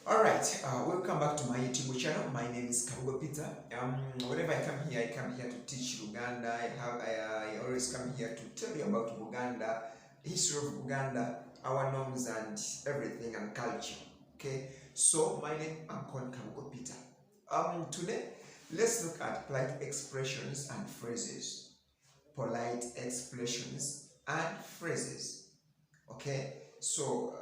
Alright, welcome back to my YouTube channel. My name is Peter. Whenever I come here to teach Luganda. I always come here to tell you about Luganda, history of Luganda, our norms and everything and culture. Okay, so my name I'm called Peter. Today, let's look at polite expressions and phrases. Polite expressions and phrases. Okay, so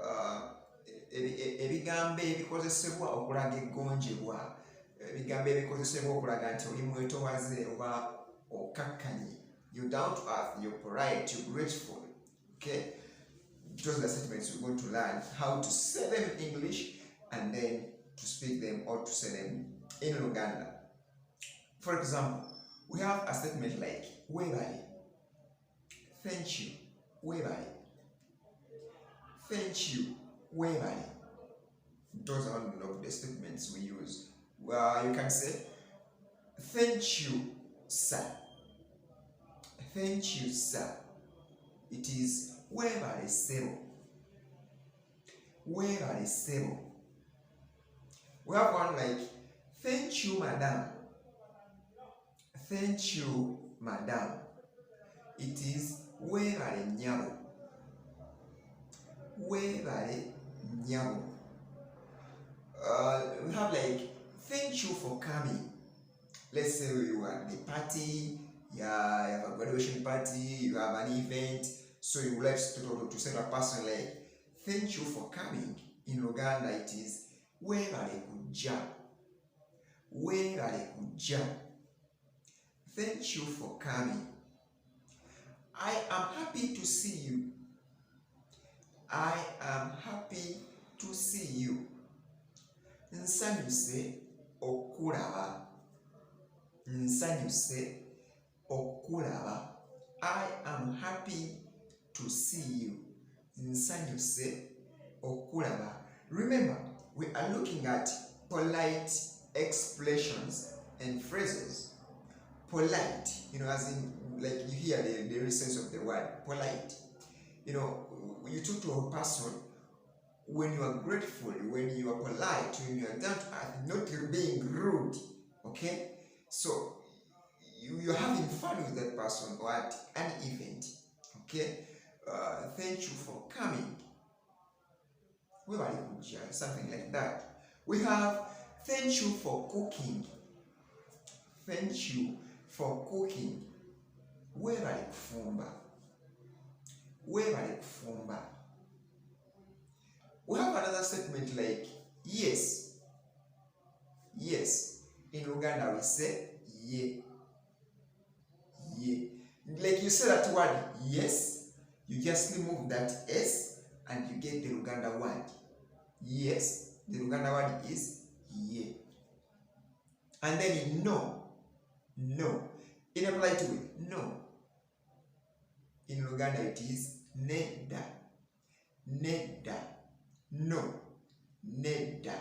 ebigambo ebikozesebwa okulaga eggonjebwa, ebigambo ebikozesebwa okulaga nti oli mwetowaze oba okakkanye, you're down to earth, you're polite, you're grateful. Okay, those are the statements we're going to learn how to say them in English and then to speak them or to say them in Luganda. For example, we have a statement like WEBALE. Thank you, WEBALE. Thank you, WEBALE. Those are one of the statements we use. Well, you can say, thank you, sir. Thank you, sir. It is WEBALE SSEBO. WEBALE SSEBO. We have one like, thank you, madam. Thank you, madam. It is WEBALE NYABO. WEBALE NYABO. We have like, thank you for coming. Let's say you are at the party, you have a graduation party, you have an event, so you would like to say to a person like, thank you for coming. In Luganda it is WEBALE KUJJA. WEBALE KUJJA. Thank you for coming. I am happy to see you. I am happy to see you. Nsanyuse okulaba. Nsanyuse okulaba. I am happy to see you. Nsanyuse okulaba. Remember, we are looking at polite expressions and phrases. Polite, as in, like you hear the real sense of the word, polite. You talk to a person when you are grateful, when you are polite, when you are down to earth, not being rude. Okay? So you're having fun with that person or at an event. Okay? Thank you for coming. Something like that. We have thank you for cooking. Thank you for cooking. WEBALE KUFUMBA. WEBALE KUFUMBA. We have another statement like yes. Yes. In Luganda we say ye. Ye. Like you say that word yes, you just remove that S and you get the Luganda word. Yes. The Luganda word is ye. And then in no. No. In a polite way, no. In Luganda it is nedda. Nedda. No. Nedda.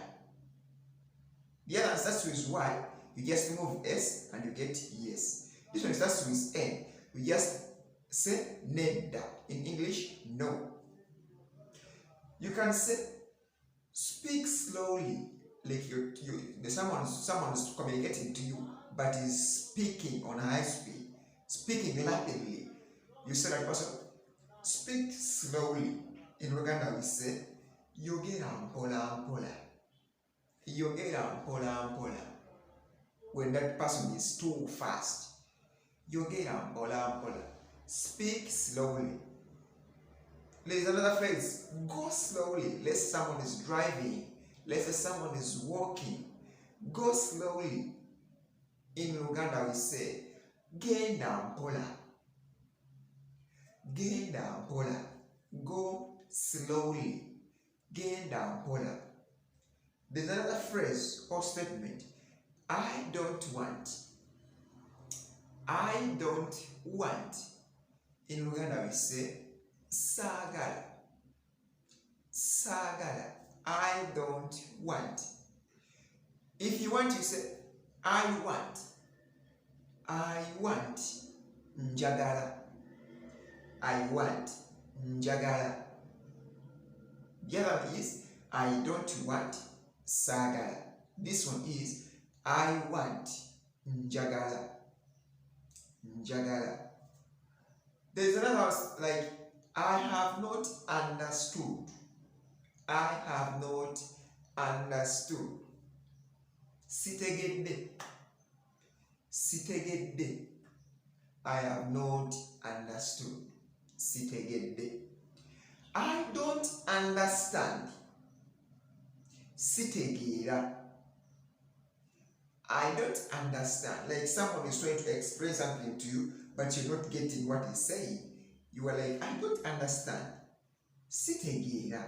The other starts with Y, you just remove S and you get yes. This one starts with N, you just say nedda. In English, no. You can say speak slowly, like someone's communicating to you, but is speaking on high speed, speaking rapidly. You say that person, speak slowly. In Luganda we say, yogera mpola mpola. Yogera mpola mpola. When that person is too fast, yogera mpola mpola. Speak slowly. There is another phrase, go slowly. Let's say someone is driving. Let's say someone is walking. Go slowly. In Luganda we say, genda mpola. Genda mpola. Go slowly. Genda mpola. There's another phrase or statement, I don't want. I don't want. In Luganda we say, SSAAGALA. SSAAGALA. I don't want. If you want, you say, I want. I want. NJAGALA. I want. NJAGALA. The other one is, I don't want. SSAAGALA. This one is I want. NJAGALA. NJAGALA. There's another one like I have not understood. I have not understood. SITEGEDDE. SITEGEDDE. I have not understood. SITEGEDDE. I don't understand. SITEGEERA. I don't understand. Like someone is trying to explain something to you, but you're not getting what he's saying. You are like, I don't understand. SITEGEERA.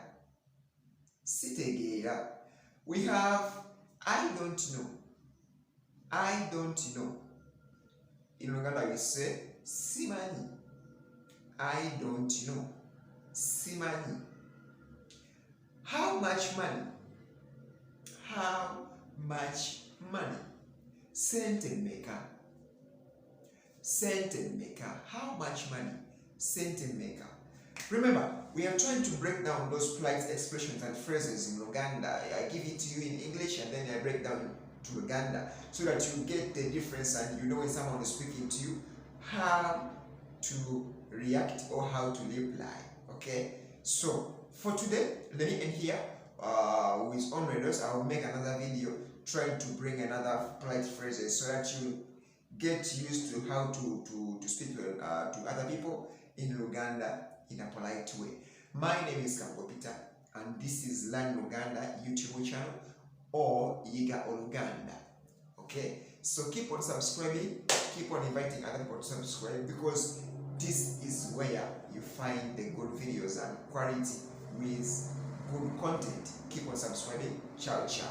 SITEGEERA. We have I don't know. I don't know. In Luganda we say SIMANYI. I don't know. SIMANYI. How much money? How much money? SSENTE MEKA. SSENTE MEKA. How much money? SSENTE MEKA. Remember, we are trying to break down those polite expressions and phrases in Luganda. I give it to you in English and then I break down to Luganda so that you get the difference and you know when someone is speaking to you how to react or how to reply. Okay? So, for today, let me end here. With on-readers, I will make another video trying to bring another polite phrases so that you get used to how to speak to other people in Luganda in a polite way. My name is Peter, and this is Learn Luganda YouTube channel or YIGA Oluganda. Okay, so keep on subscribing, keep on inviting other people to subscribe because this is where you find the good videos and quality with good content. Keep on subscribing. Ciao, ciao.